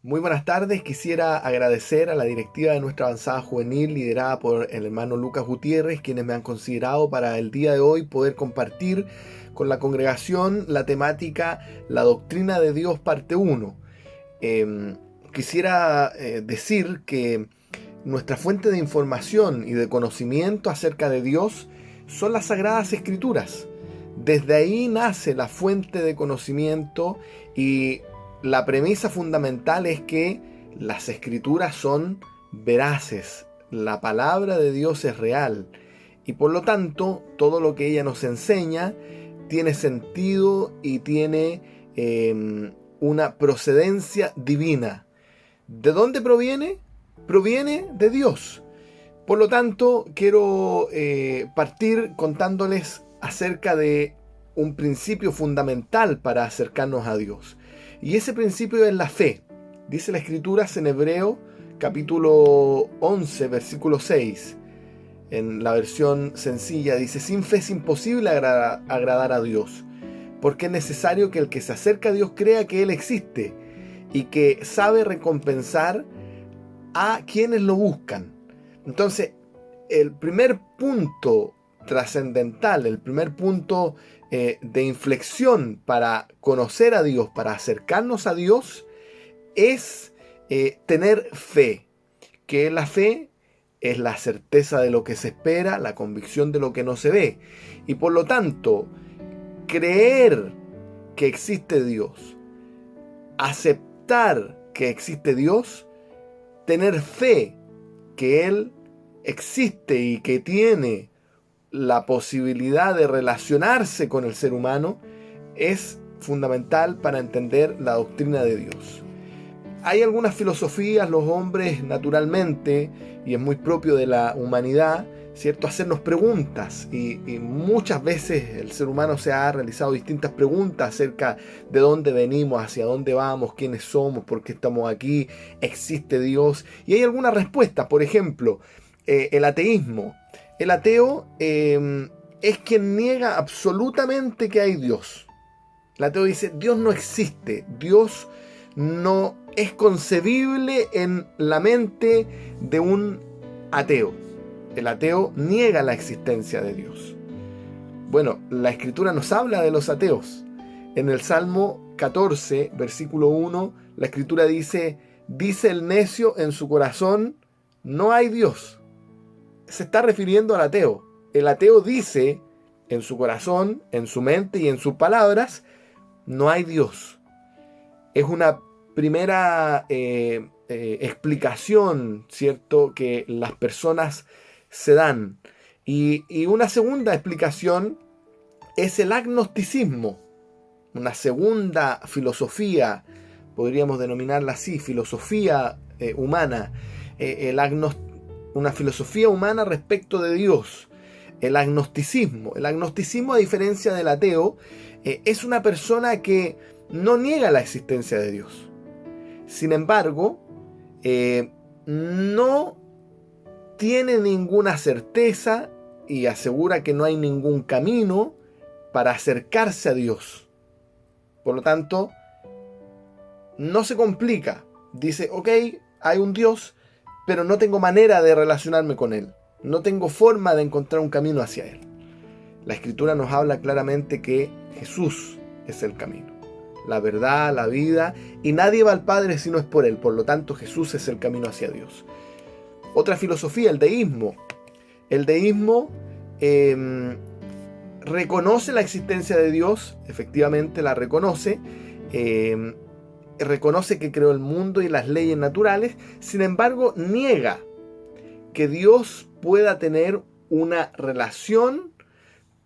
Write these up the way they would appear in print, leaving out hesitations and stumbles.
Muy buenas tardes, quisiera agradecer a la directiva de nuestra avanzada juvenil liderada por el hermano Lucas Gutiérrez, quienes me han considerado para el día de hoy poder compartir con la congregación la temática La doctrina de Dios parte 1. Quisiera decir que nuestra fuente de información y de conocimiento acerca de Dios son las Sagradas Escrituras. Desde ahí nace la fuente de conocimiento y la premisa fundamental es que las Escrituras son veraces, la palabra de Dios es real y por lo tanto todo lo que ella nos enseña tiene sentido y tiene una procedencia divina. ¿De dónde proviene? Proviene de Dios. Por lo tanto, quiero partir contándoles acerca de un principio fundamental para acercarnos a Dios. Y ese principio es la fe. Dice la Escritura en Hebreo capítulo 11, versículo 6. En la versión sencilla dice: sin fe es imposible agradar a Dios, porque es necesario que el que se acerca a Dios crea que Él existe y que sabe recompensar a quienes lo buscan. Entonces, el primer punto trascendental, el primer punto de inflexión para conocer a Dios, para acercarnos a Dios, es tener fe. ¿Qué es la fe? Es la certeza de lo que se espera, la convicción de lo que no se ve. Y por lo tanto, creer que existe Dios, aceptar que existe Dios, tener fe que Él existe y que tiene la posibilidad de relacionarse con el ser humano, es fundamental para entender la doctrina de Dios. Hay algunas filosofías, los hombres naturalmente, y es muy propio de la humanidad, ¿cierto?, hacernos preguntas, y muchas veces el ser humano se ha realizado distintas preguntas acerca de dónde venimos, hacia dónde vamos, quiénes somos, por qué estamos aquí, existe Dios, y hay algunas respuestas. Por ejemplo, el ateísmo. El ateo es quien niega absolutamente que hay Dios. El ateo dice: Dios no existe, Dios no es concebible en la mente de un ateo. El ateo niega la existencia de Dios. Bueno, la Escritura nos habla de los ateos. En el Salmo 14, versículo 1, la Escritura dice: dice el necio en su corazón, no hay Dios. Se está refiriendo al ateo. El ateo dice en su corazón, en su mente y en sus palabras, no hay Dios. Es una primera explicación, ¿cierto?, que las personas se dan. Y una segunda explicación es el agnosticismo. Una segunda filosofía, podríamos denominarla así, filosofía humana. Una filosofía humana respecto de Dios. El agnosticismo. El agnosticismo, a diferencia del ateo, es una persona que no niega la existencia de Dios. Sin embargo, no tiene ninguna certeza y asegura que no hay ningún camino para acercarse a Dios. Por lo tanto, no se complica. Dice: ok, hay un Dios, pero no tengo manera de relacionarme con Él. No tengo forma de encontrar un camino hacia Él. La Escritura nos habla claramente que Jesús es el camino, la verdad, la vida, y nadie va al Padre si no es por Él. Por lo tanto, Jesús es el camino hacia Dios. Otra filosofía, el deísmo. El deísmo reconoce la existencia de Dios, efectivamente la reconoce, reconoce que creó el mundo y las leyes naturales. Sin embargo, niega que Dios pueda tener una relación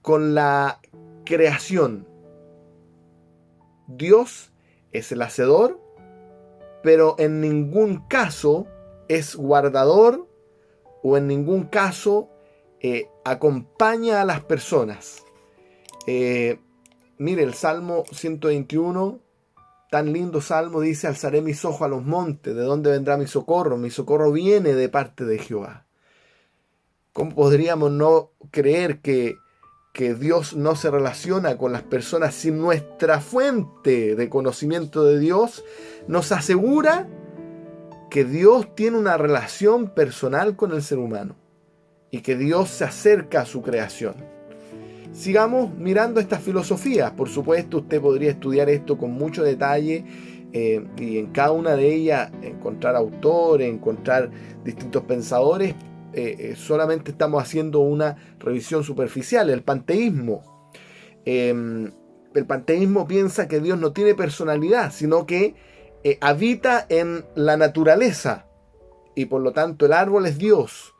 con la creación. Dios es el hacedor, pero en ningún caso es guardador o en ningún caso acompaña a las personas. Mire, el Salmo 121, tan lindo salmo, dice: alzaré mis ojos a los montes, ¿de dónde vendrá mi socorro? Mi socorro viene de parte de Jehová. ¿Cómo podríamos no creer que Dios no se relaciona con las personas si nuestra fuente de conocimiento de Dios nos asegura que Dios tiene una relación personal con el ser humano y que Dios se acerca a su creación. Sigamos mirando estas filosofías. Por supuesto, usted podría estudiar esto con mucho detalle y en cada una de ellas encontrar autores, encontrar distintos pensadores. Solamente estamos haciendo una revisión superficial. El panteísmo. El panteísmo piensa que Dios no tiene personalidad, sino que habita en la naturaleza. Y por lo tanto el árbol es Dios,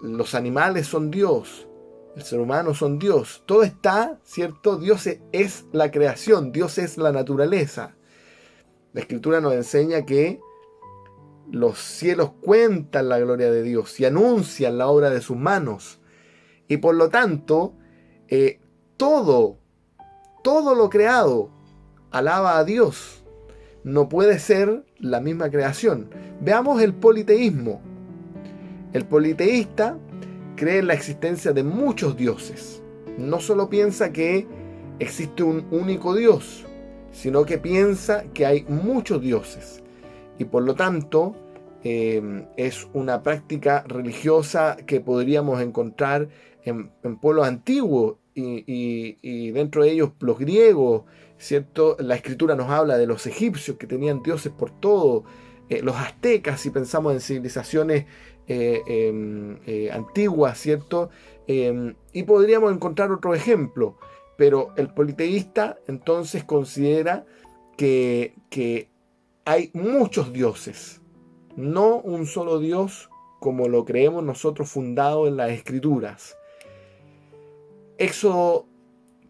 los animales son Dios, el ser humano son Dios. Todo está, ¿cierto? Dios es la creación, Dios es la naturaleza. La Escritura nos enseña que los cielos cuentan la gloria de Dios y anuncian la obra de sus manos. Y por lo tanto, todo lo creado alaba a Dios. No puede ser la misma creación. Veamos el politeísmo. El politeísta cree en la existencia de muchos dioses. No solo piensa que existe un único Dios, sino que piensa que hay muchos dioses. Y por lo tanto, es una práctica religiosa que podríamos encontrar en pueblos antiguos y dentro de ellos los griegos, ¿cierto? La Escritura nos habla de los egipcios que tenían dioses por todo, los aztecas, si pensamos en civilizaciones antiguas, ¿cierto? Y podríamos encontrar otro ejemplo, pero el politeísta entonces considera que hay muchos dioses, no un solo Dios como lo creemos nosotros fundado en las Escrituras. Éxodo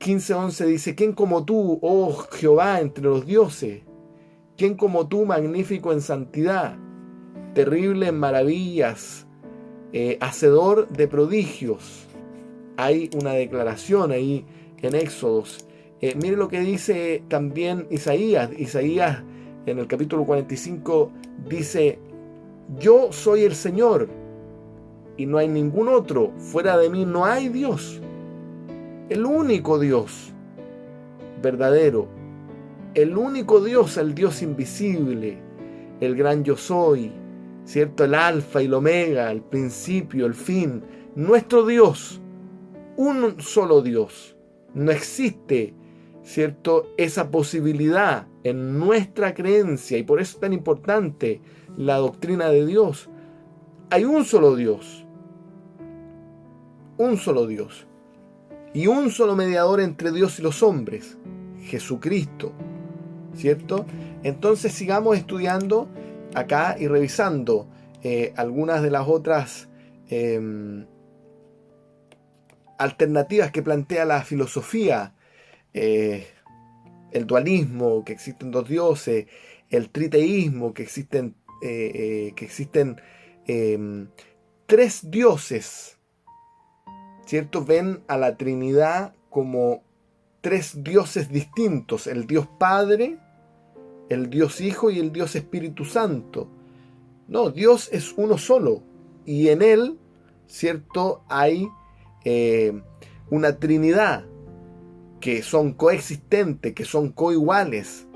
15:11 dice: ¿Quién como tú, oh Jehová, entre los dioses? ¿Quién como tú, magnífico en santidad, terrible en maravillas, hacedor de prodigios? Hay una declaración ahí en Éxodos. Mire lo que dice también Isaías. Isaías en el capítulo 45 dice: yo soy el Señor y no hay ningún otro, fuera de mí no hay Dios. El único Dios verdadero, el único Dios, el Dios invisible, el gran yo soy, ¿cierto? El alfa y el omega, el principio, el fin, nuestro Dios, un solo Dios. No existe, ¿cierto?, esa posibilidad en nuestra creencia, y por eso es tan importante la doctrina de Dios. Hay un solo Dios y un solo mediador entre Dios y los hombres, Jesucristo, ¿cierto? Entonces sigamos estudiando acá y revisando algunas de las otras alternativas que plantea la filosofía. El dualismo, que existen dos dioses, el triteísmo, que existen tres dioses, ¿cierto? Ven a la Trinidad como tres dioses distintos: el Dios Padre, el Dios Hijo y el Dios Espíritu Santo. No, Dios es uno solo, y en Él, ¿cierto?, hay una Trinidad, que son coexistentes, que son coiguales,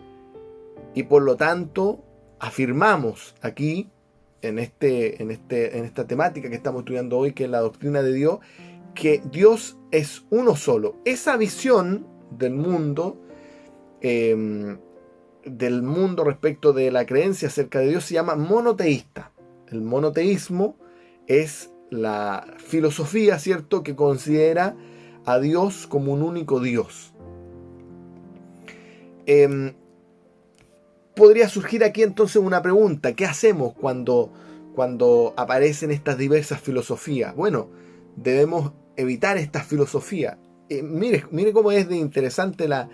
y por lo tanto afirmamos aquí en esta temática que estamos estudiando hoy, que es la doctrina de Dios, que Dios es uno solo. Esa visión del mundo respecto de la creencia acerca de Dios se llama monoteísta. El monoteísmo es la filosofía, ¿cierto?, que considera a Dios como un único Dios. Podría surgir aquí entonces una pregunta: ¿qué hacemos cuando aparecen estas diversas filosofías? Bueno, debemos evitar estas filosofías. Mire cómo es de interesante la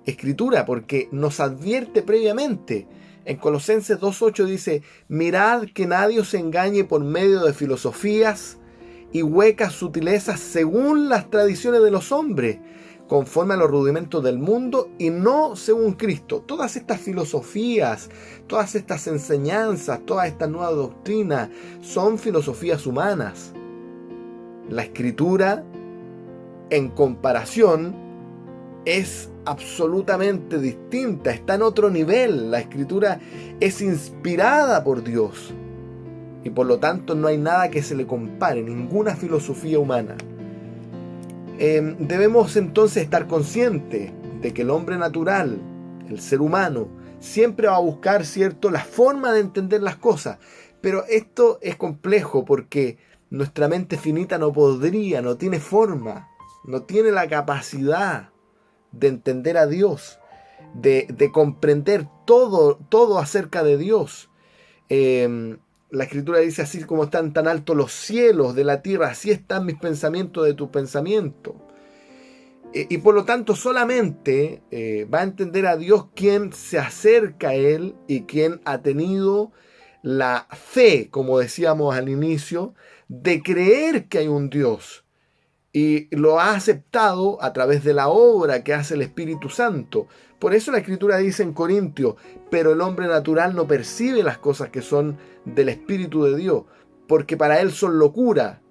Escritura, porque nos advierte previamente. En Colosenses 2:8 dice: mirad que nadie os engañe por medio de filosofías y huecas sutilezas según las tradiciones de los hombres, conforme a los rudimentos del mundo y no según Cristo. Todas estas filosofías, todas estas enseñanzas, todas estas nuevas doctrinas son filosofías humanas. La Escritura, en comparación, es absolutamente distinta, está en otro nivel. La Escritura es inspirada por Dios y por lo tanto no hay nada que se le compare, ninguna filosofía humana. Debemos entonces estar conscientes de que el hombre natural, el ser humano, siempre va a buscar, ¿cierto?, la forma de entender las cosas. Pero esto es complejo porque nuestra mente finita no tiene forma, no tiene la capacidad de entender a Dios, de comprender todo acerca de Dios. La Escritura dice: así como están tan altos los cielos de la tierra, así están mis pensamientos de tu pensamiento. Y por lo tanto solamente va a entender a Dios quien se acerca a Él y quien ha tenido la fe, como decíamos al inicio, de creer que hay un Dios. Y lo ha aceptado a través de la obra que hace el Espíritu Santo. Por eso la Escritura dice en Corintios: pero el hombre natural no percibe las cosas que son del Espíritu de Dios, porque para él son locura.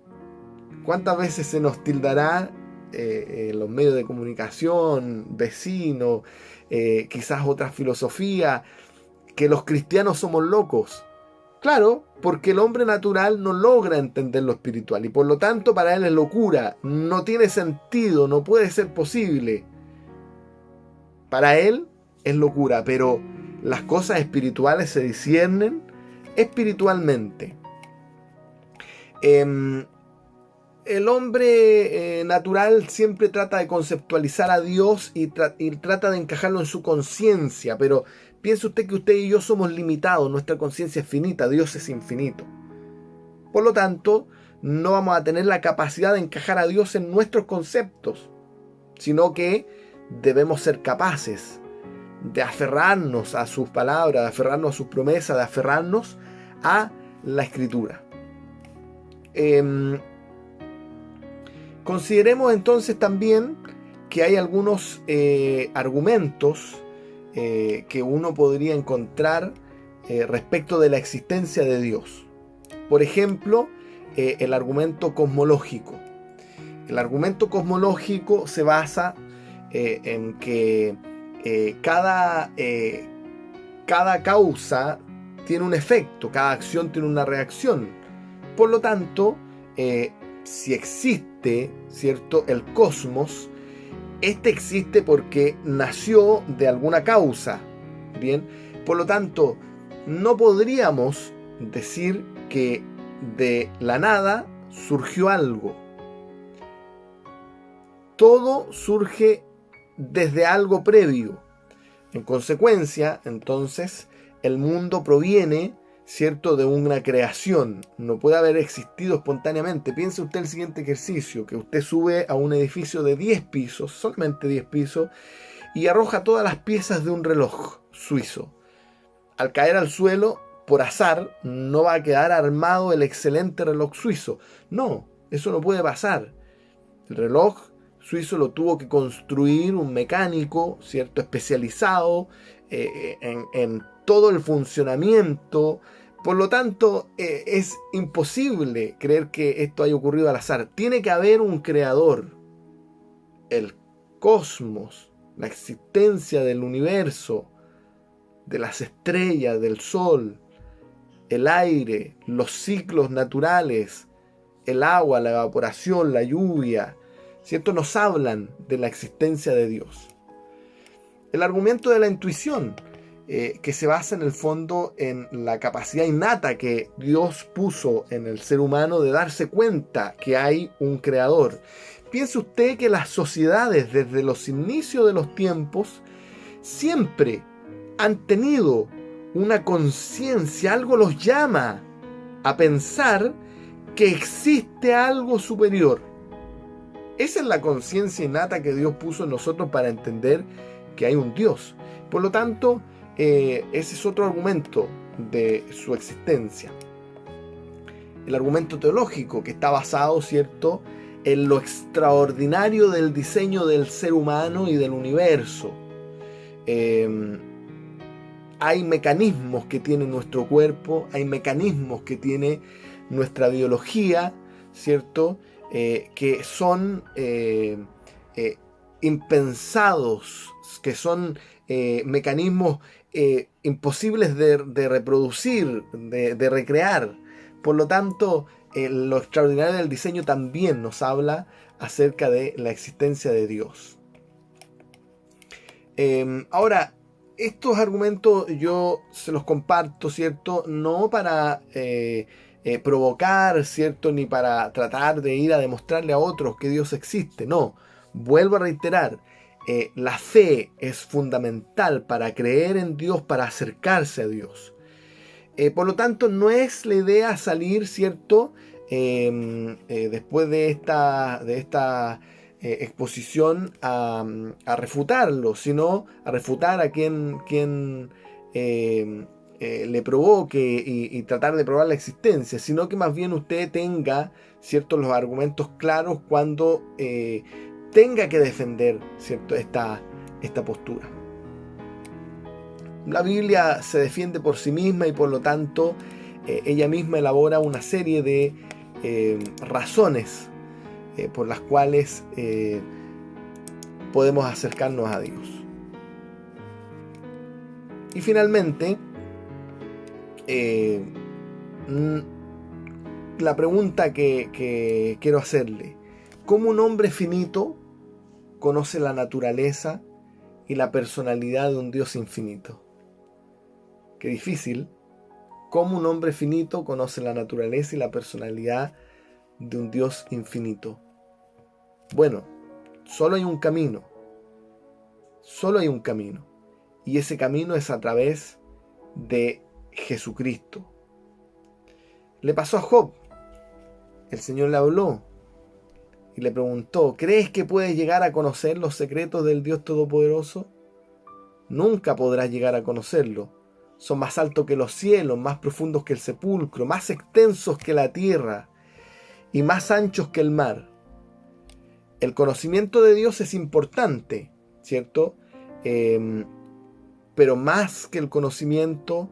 ¿Cuántas veces se nos tildará en los medios de comunicación, vecinos, quizás otras filosofías, que los cristianos somos locos? Claro, porque el hombre natural no logra entender lo espiritual y por lo tanto para él es locura, no tiene sentido, no puede ser posible. Para él es locura, pero las cosas espirituales se disciernen espiritualmente. El hombre natural siempre trata de conceptualizar a Dios y trata de encajarlo en su conciencia, pero piense usted que usted y yo somos limitados, nuestra conciencia es finita, Dios es infinito. Por lo tanto, no vamos a tener la capacidad de encajar a Dios en nuestros conceptos, sino que debemos ser capaces de aferrarnos a sus palabras, de aferrarnos a sus promesas, de aferrarnos a la Escritura. Consideremos entonces también que hay algunos argumentos que uno podría encontrar respecto de la existencia de Dios. Por ejemplo, el argumento cosmológico. El argumento cosmológico se basa en que cada causa tiene un efecto, cada acción tiene una reacción. Por lo tanto, si existe, ¿cierto?, el cosmos, este existe porque nació de alguna causa. Bien, por lo tanto, no podríamos decir que de la nada surgió algo. Todo surge desde algo previo. En consecuencia, entonces, el mundo proviene, ¿cierto?, de una creación. No puede haber existido espontáneamente. Piense usted el siguiente ejercicio: que usted sube a un edificio de 10 pisos, solamente 10 pisos, y arroja todas las piezas de un reloj suizo. Al caer al suelo, por azar, no va a quedar armado el excelente reloj suizo. No, eso no puede pasar. El reloj suizo lo tuvo que construir un mecánico, ¿cierto?, especializado en todo el funcionamiento. Por lo tanto, es imposible creer que esto haya ocurrido al azar. Tiene que haber un creador. El cosmos, la existencia del universo, de las estrellas, del sol, el aire, los ciclos naturales, el agua, la evaporación, la lluvia, ¿cierto?, nos hablan de la existencia de Dios. El argumento de la intuición, que se basa en el fondo en la capacidad innata que Dios puso en el ser humano de darse cuenta que hay un creador. Piense usted que las sociedades desde los inicios de los tiempos siempre han tenido una conciencia, algo los llama a pensar que existe algo superior. Esa es la conciencia innata que Dios puso en nosotros para entender que hay un Dios. Por lo tanto, ese es otro argumento de su existencia. El argumento teológico, que está basado, ¿cierto?, en lo extraordinario del diseño del ser humano y del universo. Hay mecanismos que tiene nuestro cuerpo, hay mecanismos que tiene nuestra biología, ¿cierto?, que son impensados, que son mecanismos imposibles de reproducir, de recrear. Por lo tanto, lo extraordinario del diseño también nos habla acerca de la existencia de Dios. Ahora, estos argumentos yo se los comparto, ¿cierto? No para provocar, ¿cierto? Ni para tratar de ir a demostrarle a otros que Dios existe. No, vuelvo a reiterar, la fe es fundamental para creer en Dios, para acercarse a Dios. Por lo tanto, no es la idea salir, ¿cierto? Después de esta exposición a refutarlo, sino a refutar a quien le provoque y tratar de probar la existencia, sino que más bien usted tenga, ¿cierto?, los argumentos claros cuando tenga que defender, ¿cierto?, esta postura. La Biblia se defiende por sí misma y por lo tanto ella misma elabora una serie de razones por las cuales podemos acercarnos a Dios. Y finalmente, la pregunta que quiero hacerle: ¿cómo un hombre finito conoce la naturaleza y la personalidad de un Dios infinito? Qué difícil. ¿Cómo un hombre finito conoce la naturaleza y la personalidad de un Dios infinito? Bueno, solo hay un camino. Solo hay un camino. Y ese camino es a través de Jesucristo. Le pasó a Job. El Señor le habló y le preguntó: ¿crees que puedes llegar a conocer los secretos del Dios Todopoderoso? Nunca podrás llegar a conocerlo. Son más altos que los cielos, más profundos que el sepulcro, más extensos que la tierra y más anchos que el mar. El conocimiento de Dios es importante, ¿cierto? Pero más que el conocimiento,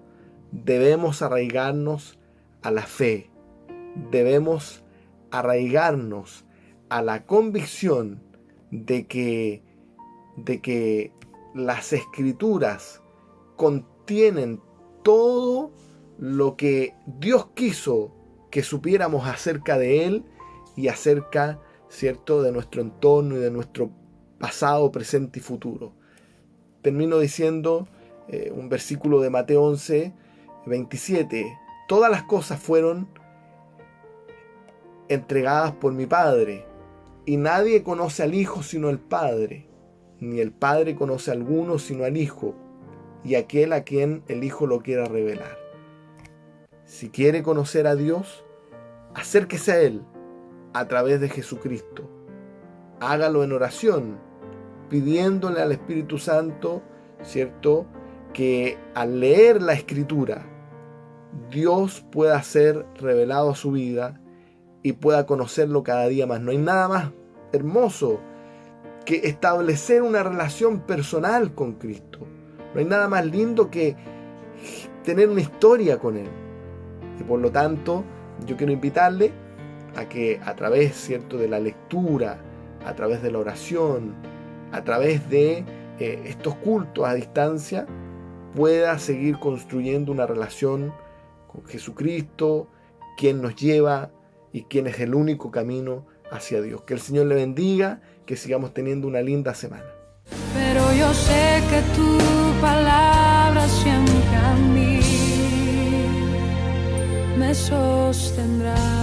debemos arraigarnos a la fe. Debemos arraigarnos a la convicción de que las Escrituras contienen todo lo que Dios quiso que supiéramos acerca de Él y acerca, ¿cierto?, de nuestro entorno y de nuestro pasado, presente y futuro. Termino diciendo un versículo de Mateo 11, 27. Todas las cosas fueron entregadas por mi Padre, y nadie conoce al Hijo sino el Padre, ni el Padre conoce a alguno sino al Hijo, y aquel a quien el Hijo lo quiera revelar. Si quiere conocer a Dios, acérquese a Él a través de Jesucristo. Hágalo en oración, pidiéndole al Espíritu Santo, ¿cierto?, que al leer la Escritura, Dios pueda ser revelado a su vida y pueda conocerlo cada día más. No hay nada más hermoso que establecer una relación personal con Cristo. No hay nada más lindo que tener una historia con Él. Y por lo tanto, yo quiero invitarle a que a través, ¿cierto?, de la lectura, a través de la oración, a través de estos cultos a distancia, pueda seguir construyendo una relación con Jesucristo, quien nos lleva y quien es el único camino hacia Dios. Que el Señor le bendiga, que sigamos teniendo una linda semana. Pero yo sé que tu palabra siempre a mí me sostendrá.